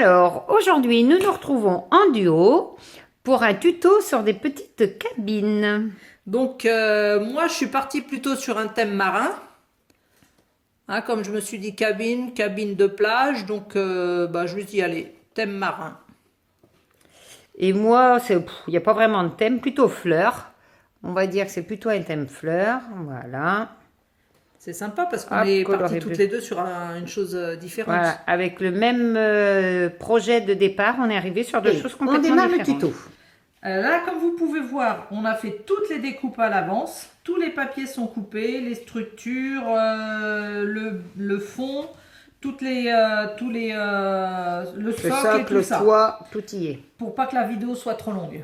Alors, aujourd'hui, nous nous retrouvons en duo pour un tuto sur des petites cabines. Donc, moi, je suis partie plutôt sur un thème marin. Hein, comme je me suis dit cabine de plage. Donc, je me suis dit, allez, thème marin. Et moi, il n'y a pas vraiment de thème, plutôt fleurs. On va dire que c'est plutôt un thème fleurs. Voilà. C'est sympa parce qu'on est partis toutes les deux sur une chose différente. Voilà, avec le même projet de départ, on est arrivé sur deux choses complètement différentes. On démarre le tuto. Là, comme vous pouvez voir, on a fait toutes les découpes à l'avance. Tous les papiers sont coupés, les structures, le fond, le socle, le toit, tout y est. Pour pas que la vidéo soit trop longue.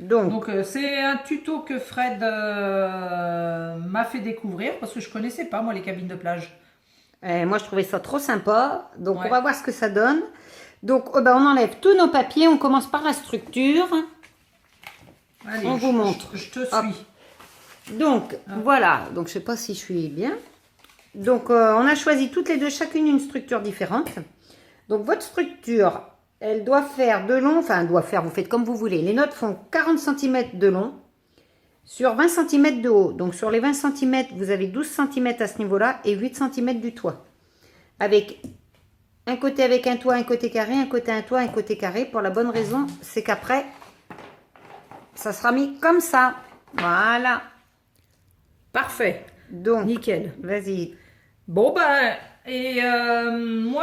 Donc c'est un tuto que Fred m'a fait découvrir parce que je connaissais pas moi les cabines de plage. Moi je trouvais ça trop sympa, donc on va voir ce que ça donne. Donc on enlève tous nos papiers, on commence par la structure. Allez, on vous montre. Je te suis. Donc voilà, donc je sais pas si je suis bien. Donc on a choisi toutes les deux chacune une structure différente. Donc votre structure, elle doit faire de long, enfin elle doit faire, vous faites comme vous voulez. Les notes font 40 cm de long sur 20 cm de haut. Donc sur les 20 cm, vous avez 12 cm à ce niveau-là et 8 cm du toit. Avec un côté avec un toit, un côté carré, un côté un toit, un côté carré. Pour la bonne raison, c'est qu'après, ça sera mis comme ça. Voilà. Parfait. Donc, nickel. Vas-y. Bon, moi,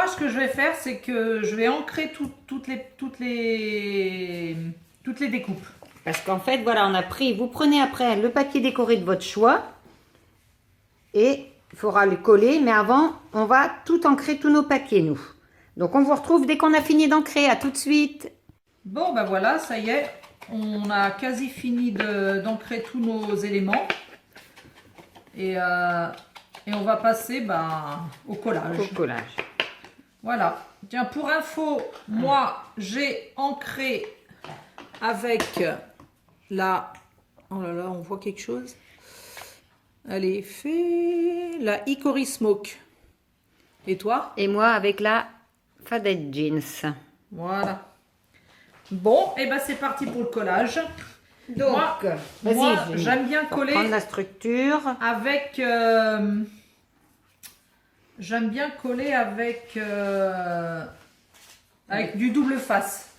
ce que je vais faire, c'est que je vais ancrer toutes les découpes. Parce qu'en fait, voilà, vous prenez après le papier décoré de votre choix et il faudra le coller. Mais avant, on va tout ancrer, tous nos papiers, nous. Donc, on vous retrouve dès qu'on a fini d'ancrer. À tout de suite. Bon, voilà, ça y est. On a quasi fini d'ancrer tous nos éléments. Et on va passer au collage. Au collage. Voilà. Tiens, pour info, moi, j'ai ancré avec la... Oh là là, on voit quelque chose. Allez, fait la Hickory Smoke. Et toi? Et moi, avec la Faded Jeans. Voilà. Bon, et c'est parti pour le collage. Donc, moi j'aime bien coller prendre la structure avec j'aime bien coller avec du double face.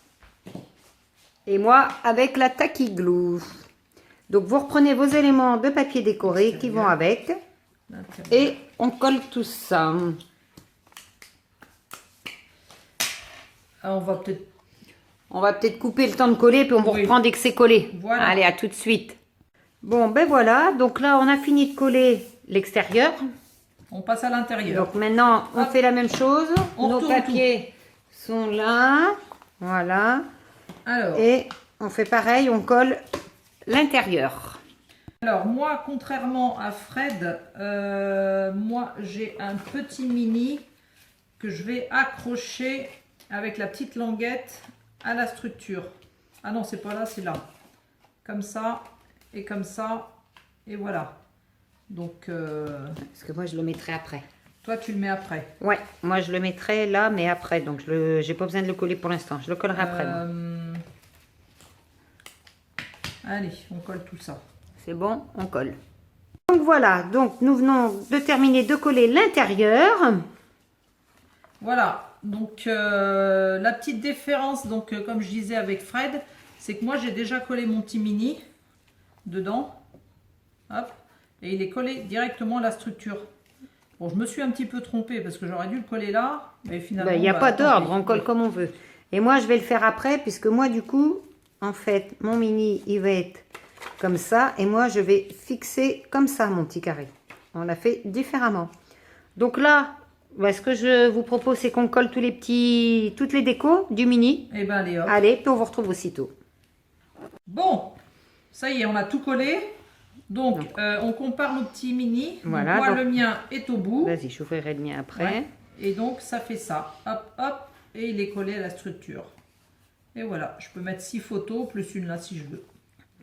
Et moi avec la tacky glue. Donc vous reprenez vos éléments de papier décoré qui vont avec et on colle tout ça. Alors, on va peut-être couper le temps de coller, puis on vous reprend dès que c'est collé. Voilà. Allez, à tout de suite. Bon, voilà. Donc là, on a fini de coller l'extérieur. On passe à l'intérieur. Donc maintenant, on fait la même chose. Nos papiers sont là. Voilà. Alors. Et on fait pareil, on colle l'intérieur. Alors, moi, contrairement à Fred, moi, j'ai un petit mini que je vais accrocher avec la petite languette à la structure. Ah non, c'est pas là, c'est là. Comme ça, et comme ça, et voilà. Donc... Parce que moi, je le mettrai après. Toi, tu le mets après. Ouais, moi, je le mettrai là, mais après. Donc, j'ai pas besoin de le coller pour l'instant. Je le collerai après. Allez, on colle tout ça. C'est bon, on colle. Donc, voilà. Donc, nous venons de terminer de coller l'intérieur. Voilà. Donc, la petite différence, donc comme je disais avec Fred, c'est que moi, j'ai déjà collé mon petit mini dedans. Hop. Et il est collé directement à la structure. Bon, je me suis un petit peu trompée parce que j'aurais dû le coller là. Mais finalement, il n'y a pas d'ordre, on colle comme on veut. Et moi, je vais le faire après, puisque moi, du coup, en fait, mon mini, il va être comme ça. Et moi, je vais fixer comme ça, mon petit carré. On l'a fait différemment. Donc là... ce que je vous propose, c'est qu'on colle toutes les décos du mini. Et allez, hop. Allez, puis on vous retrouve aussitôt. Bon, ça y est, on a tout collé. Donc, on compare nos petits mini. Voilà. Donc, moi, le mien est au bout. Vas-y, j'ouvrirai le mien après. Ouais. Et donc, ça fait ça. Hop, hop. Et il est collé à la structure. Et voilà, je peux mettre 6 photos, plus une là si je veux.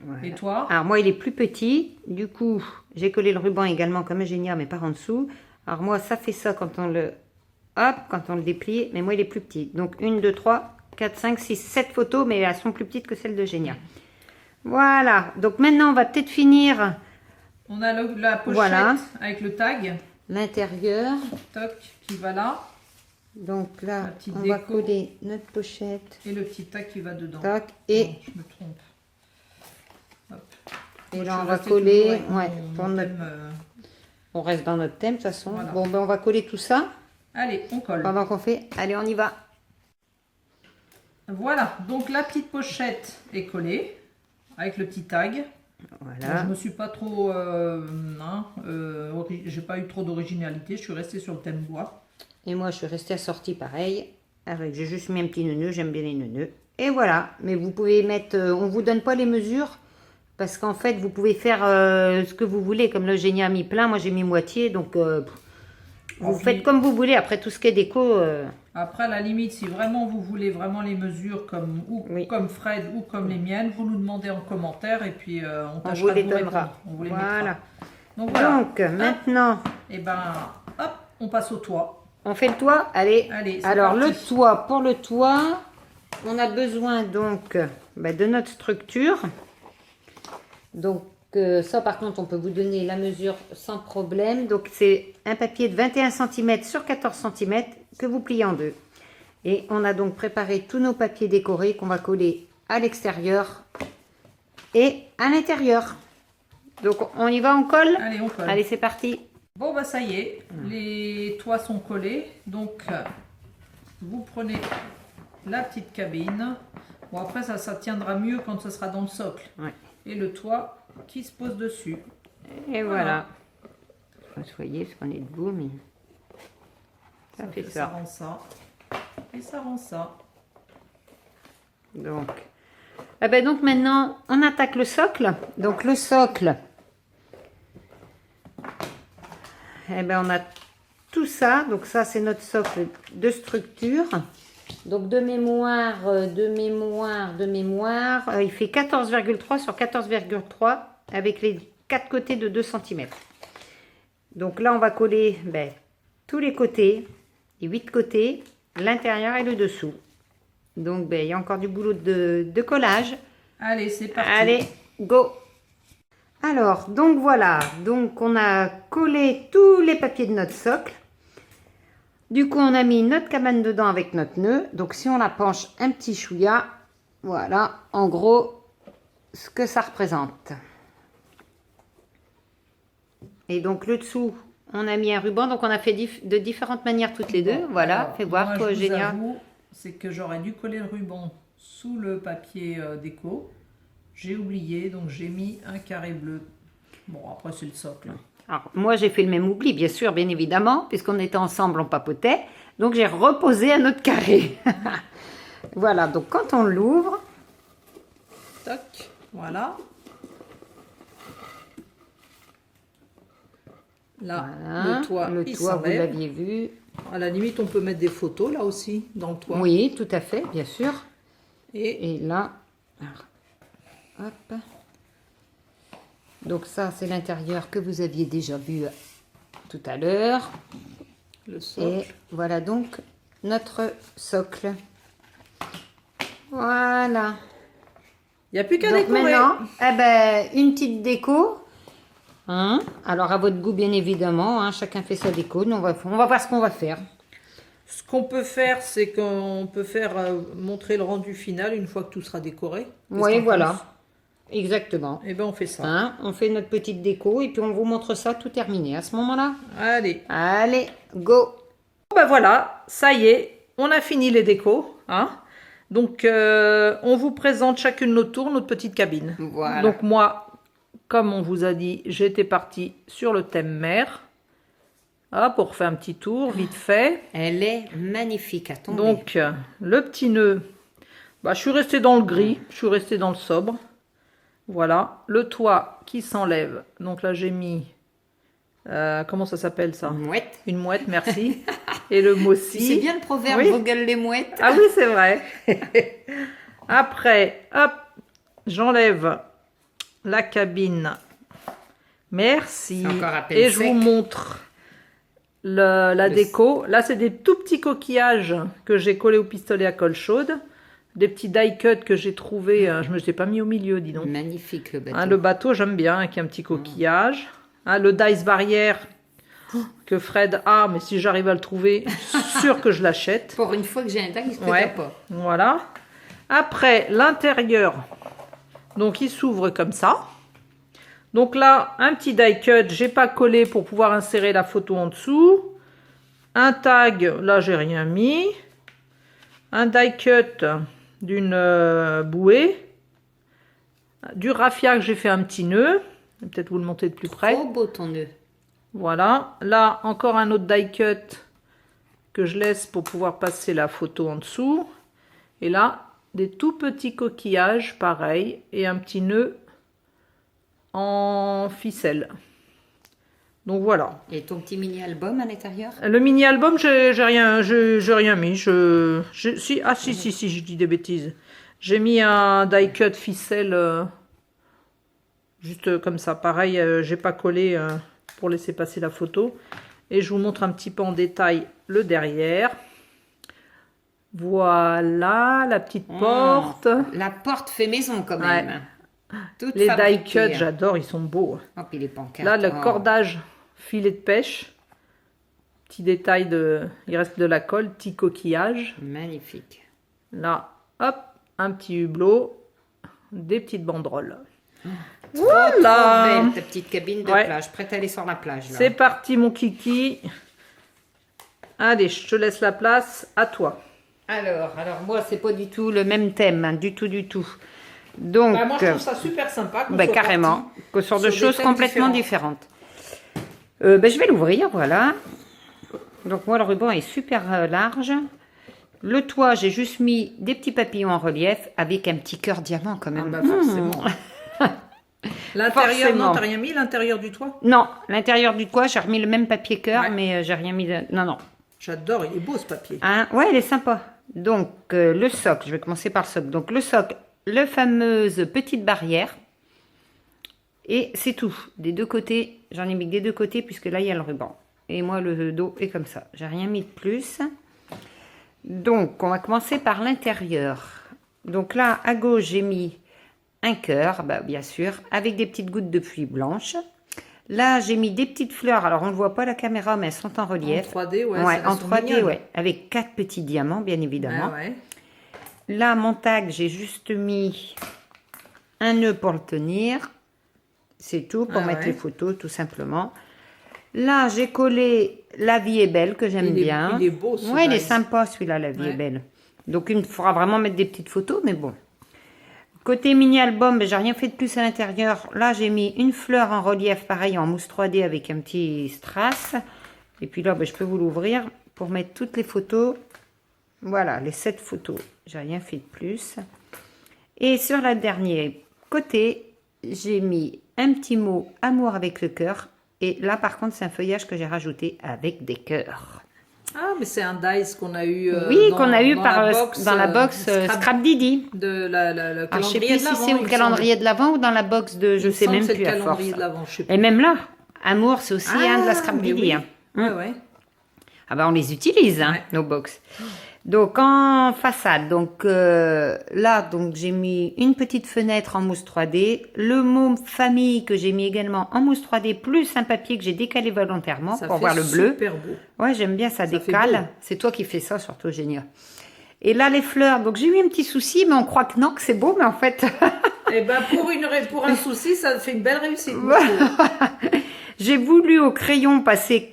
Voilà. Et toi? Alors, moi, il est plus petit. Du coup, j'ai collé le ruban également comme un génial, mais par en dessous. Alors moi, ça fait ça quand on le hop, quand on le déplie, mais moi il est plus petit. Donc 1, 2, 3, 4, 5, 6, 7 photos, mais elles sont plus petites que celles de Génia. Voilà, donc maintenant on va peut-être finir On a la pochette voilà. avec le tag. L'intérieur. Toc, qui va là. Donc là, on déco. va coller notre pochette. Et le petit tag qui va dedans. Tac, et non, je me trompe. Hop. Et Moi, là, je on suis va restée coller. toujours avec Ouais, mon pour notre- thème, On reste dans notre thème de toute façon. Voilà. Bon, ben on va coller tout ça Allez, on colle. pendant qu'on fait. Allez, on y va. Voilà, donc la petite pochette est collée avec le petit tag. Voilà. Je me suis pas trop, j'ai pas eu trop d'originalité. Je suis restée sur le thème bois. Et moi, je suis restée assortie pareil. J'ai juste mis un petit nœud, j'aime bien les nœuds. Et voilà. Mais vous pouvez mettre. On vous donne pas les mesures. Parce qu'en fait, vous pouvez faire ce que vous voulez. Comme là, Génia a mis plein, moi j'ai mis moitié. Donc, vous faites comme vous voulez. Après, tout ce qui est déco. Après, à la limite, si vraiment vous voulez vraiment les mesures comme, Oui. comme Fred ou comme les miennes, vous nous demandez en commentaire et puis on On tâchera vous les de vous donnera. répondre. On vous les Voilà. mettra. Donc voilà. Donc, maintenant, Et ben, hop, on passe au toit. on fait le toit. Allez. Allez, c'est Alors, parti. le toit. Pour le toit, on a besoin donc de notre structure. Donc, ça, par contre, on peut vous donner la mesure sans problème. Donc, c'est un papier de 21 cm sur 14 cm que vous pliez en deux. Et on a donc préparé tous nos papiers décorés qu'on va coller à l'extérieur et à l'intérieur. Donc, on y va, on colle? Allez, on colle. Allez, c'est parti. Bon, bah ça y est, les toits sont collés. Donc, vous prenez la petite cabine. Bon, après, ça tiendra mieux quand ce sera dans le socle. Ouais. Et le toit qui se pose dessus. Et voilà. Vous voyez, parce qu'on est debout, mais ça fait Ça ça. rend ça. Et ça rend ça. Donc, donc maintenant, on attaque le socle. Donc le socle, on a tout ça. Donc ça, c'est notre socle de structure. Donc de mémoire, il fait 14,3 sur 14,3 avec les 4 côtés de 2 cm. Donc là, on va coller tous les côtés, les 8 côtés, l'intérieur et le dessous. Donc, il y a encore du boulot de collage. Allez, c'est parti. Allez, go! Alors, donc voilà. Donc, on a collé tous les papiers de notre socle. Du coup, on a mis notre cabane dedans avec notre nœud. Donc, si on la penche un petit chouïa, voilà, en gros, ce que ça représente. Et donc, le dessous, on a mis un ruban. Donc, on a fait de différentes manières toutes les deux. Bon, Voilà, alors, fais voir, moi, toi, je vous Génia. avoue, c'est que j'aurais dû coller le ruban sous le papier déco. J'ai oublié, donc j'ai mis un carré bleu. Bon, après, c'est le socle. Alors, moi, j'ai fait le même oubli, bien sûr, bien évidemment, puisqu'on était ensemble, on papotait. Donc, j'ai reposé un autre carré. Voilà, donc quand on l'ouvre, Toc, voilà. Là, voilà, le toit, il vous s'enlève. l'aviez vu. À la limite, on peut mettre des photos là aussi, dans le toit. Oui, tout à fait, bien sûr. Et Et là, alors, hop. Donc ça, c'est l'intérieur que vous aviez déjà vu tout à l'heure. le Et socle. voilà donc notre socle. Voilà. Il n'y a plus qu'à Donc décorer. maintenant, une petite déco. Hein? Alors à votre goût, bien évidemment. Hein, chacun fait sa déco. Nous, on va voir ce qu'on va faire. Ce qu'on peut faire, c'est qu'on peut faire montrer le rendu final une fois que tout sera décoré. Oui, voilà. Exactement. Et ben on fait ça. Hein, on fait notre petite déco et puis on vous montre ça tout terminé à ce moment-là. Allez. Allez, go! Ben voilà, ça y est, on a fini les décos. Hein. Donc on vous présente chacune notre tour, notre petite cabine. Voilà. Donc moi, comme on vous a dit, j'étais partie sur le thème mer. Hop, pour faire un petit tour, vite fait. Elle est magnifique à tomber. Donc, le petit nœud, je suis restée dans le gris, je suis restée dans le sobre. Voilà, le toit qui s'enlève. Donc là, j'ai mis, comment ça s'appelle ça? Une mouette. Une mouette, merci. Et le mossi. C'est bien le proverbe, Oui. vos gueules les mouettes. Ah oui, c'est vrai. Après, hop, j'enlève la cabine. Merci. C'est encore à peine Et je sec. vous montre la déco. Là, c'est des tout petits coquillages que j'ai collés au pistolet à colle chaude. Des petits die cut que j'ai trouvés. Je me les ai pas mis au milieu, dis donc. Magnifique le bateau. Hein, le bateau, j'aime bien, avec un petit coquillage. Hein, le dice barrière que Fred a, mais si j'arrive à le trouver, je suis sûre que je l'achète. Pour une fois que j'ai un dice que Ouais, t'as pas. voilà. Après, l'intérieur, donc il s'ouvre comme ça. Donc là, un petit die cut, j'ai pas collé pour pouvoir insérer la photo en dessous. Un tag, là j'ai rien mis. Un die cut d'une bouée. Du raffia que j'ai fait un petit nœud. Peut-être vous le montez de plus près. Trop beau ton nœud. Voilà. Là, encore un autre die cut que je laisse pour pouvoir passer la photo en dessous. Et là, des tout petits coquillages, pareil. Et un petit nœud en ficelle. Donc voilà. Et ton petit mini-album à l'intérieur? Le mini-album, j'ai rien mis. Si, je dis des bêtises. J'ai mis un die cut ficelle, juste comme ça. Pareil, j'ai pas collé pour laisser passer la photo. Et je vous montre un petit peu en détail le derrière. Voilà, la petite porte. La porte fait maison quand même. Ouais. Toute Les die fabriquée. cut, j'adore, ils sont beaux. Oh, puis les pancartes. Là, le Oh. cordage filet de pêche. Petit détail il reste de la colle, petit coquillage. Magnifique. Là, hop, un petit hublot, des petites banderoles. Trop Voilà. belle ta petite cabine de Ouais. plage. Prête à aller sur la plage. Là. C'est parti, mon kiki. Allez, je te laisse la place, à toi. Alors moi, c'est pas du tout le même thème, hein, du tout. Donc, Moi, je trouve ça super sympa. qu'on soit carrément, que sur de sur des choses thèmes complètement différentes. Je vais l'ouvrir, voilà. Donc moi, le ruban est super large. Le toit, j'ai juste mis des petits papillons en relief avec un petit cœur diamant quand même. parti. Forcément. L'intérieur, Forcément. non, t'as rien mis l'intérieur du toit? Non, l'intérieur du toit, j'ai remis le même papier cœur, Ouais. mais j'ai rien mis de... Non. J'adore, il est beau ce papier. Hein, ouais, il est sympa. Donc, le socle, je vais commencer par le socle. Donc, le socle, le fameuse petite barrière. Et c'est tout. Des deux côtés, j'en ai mis que des deux côtés, puisque là, il y a le ruban. Et moi, le dos est comme ça. J'ai rien mis de plus. Donc, on va commencer par l'intérieur. Donc là, à gauche, j'ai mis un cœur, bien sûr, avec des petites gouttes de pluie blanche. Là, j'ai mis des petites fleurs. Alors, on ne voit pas à la caméra, mais elles sont en relief. En 3D, ouais. Ouais, elles en sont 3D, mignonnes. ouais. Avec 4 petits diamants, bien évidemment. Ah ouais. Là, mon tag, j'ai juste mis un nœud pour le tenir. C'est tout, pour mettre ouais. les photos, tout simplement. Là, j'ai collé La vie est belle, que j'aime bien. Il est beau, ce Ouais, il est dice. sympa, celui-là, La vie Ouais. est belle. Donc, il me faudra vraiment mettre des petites photos, mais bon. Côté mini-album, j'ai rien fait de plus à l'intérieur. Là, j'ai mis une fleur en relief, pareil, en mousse 3D avec un petit strass. Et puis là, je peux vous l'ouvrir pour mettre toutes les photos. Voilà, les 7 photos. J'ai rien fait de plus. Et sur la dernière côté, j'ai mis un petit mot « Amour avec le cœur ». Et là, par contre, c'est un feuillage que j'ai rajouté avec des cœurs. Ah, mais c'est un dice qu'on a eu. Oui, dans- qu'on a eu dans par, la box, dans la box Scrap Didi. de le Alors, je sais calendrier plus de si l'Avent, c'est au il me calendrier de l'Avent ou dans la box de... Je semble. sais Il me même semble plus que c'est à le force. calendrier de l'Avent, je sais plus. Et même là, Amour, c'est aussi un de la Scrap mais Didi. oui. Hein. Ouais. Ah on les utilise, hein, Ouais. nos box. Donc, en façade, là, j'ai mis une petite fenêtre en mousse 3D, le mot famille que j'ai mis également en mousse 3D, plus un papier que j'ai décalé volontairement Ça pour fait voir le bleu. super beau. Ouais, j'aime bien, ça fait décale. beau. C'est toi qui fais ça, surtout, génial. Et là, les fleurs, donc j'ai eu un petit souci, mais on croit que non, que c'est beau, mais en fait... Eh ben, pour un souci, ça fait une belle réussite. J'ai voulu au crayon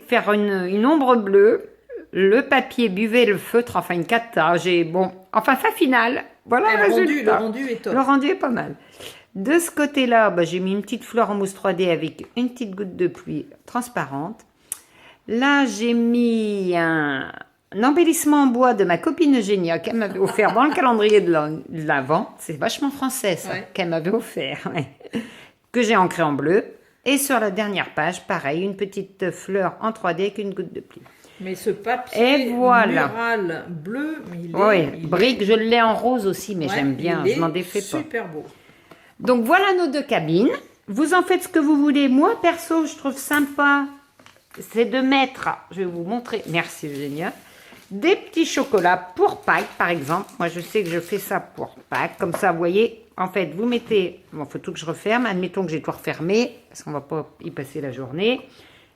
faire une ombre bleue. Le papier buvait le feutre, enfin une cata. Fin finale. Voilà Et le le résultat. rendu est top. Le rendu est pas mal. De ce côté-là, j'ai mis une petite fleur en mousse 3D avec une petite goutte de pluie transparente. Là, j'ai mis un embellissement en bois de ma copine Eugénia qu'elle m'avait offert dans le calendrier de l'Avent. C'est vachement français, ça, Ouais. qu'elle m'avait offert. Ouais. Que j'ai ancré en bleu. Et sur la dernière page, pareil, une petite fleur en 3D avec une goutte de pluie. Mais ce papier Et voilà. mural bleu, il Oui, est brique, je l'ai en rose aussi, mais ouais, j'aime bien, il je m'en est défais pas. super beau. Donc voilà nos deux cabines. Vous en faites ce que vous voulez. Moi, perso, je trouve sympa c'est de mettre, je vais vous montrer, merci Eugénia, des petits chocolats pour Pâques, par exemple. Moi, je sais que je fais ça pour Pâques. Comme ça, vous voyez, en fait, vous mettez... Bon, il faut tout que je referme. Admettons que j'ai tout refermé, parce qu'on ne va pas y passer la journée.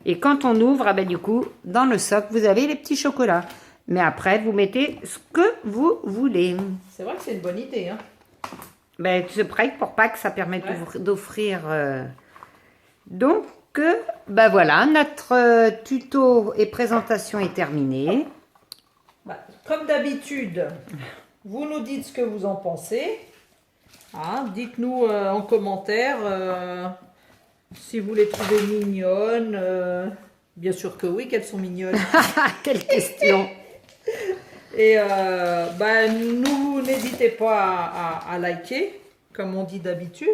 Et quand on ouvre, ah ben, du coup, dans le socle, vous avez les petits chocolats. Mais après, vous mettez ce que vous voulez. C'est vrai que c'est une bonne idée. Hein. Ben, ce break pour Pâques, ça permet d'offrir... Donc, ben voilà, notre tuto et présentation est terminée. Bah, comme d'habitude, vous nous dites ce que vous en pensez. Hein, dites-nous en commentaire si vous les trouvez mignonnes. Bien sûr que oui, qu'elles sont mignonnes. Quelle question. Et bah, nous, n'hésitez pas à liker, comme on dit d'habitude.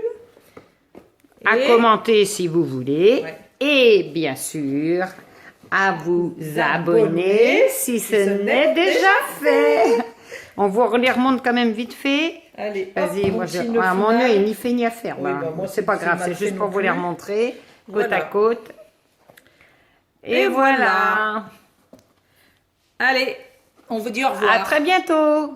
À commenter si vous voulez. Ouais. Et bien sûr, à vous abonner si ce n'est déjà fait. On vous les remonte quand même vite fait. Allez, vas-y, moi mon œil est ni fait ni à faire. Oui, bah, moi, c'est pas grave, c'est juste pour vous les remontrer côte à côte. Et voilà. Allez, on vous dit au revoir. À très bientôt.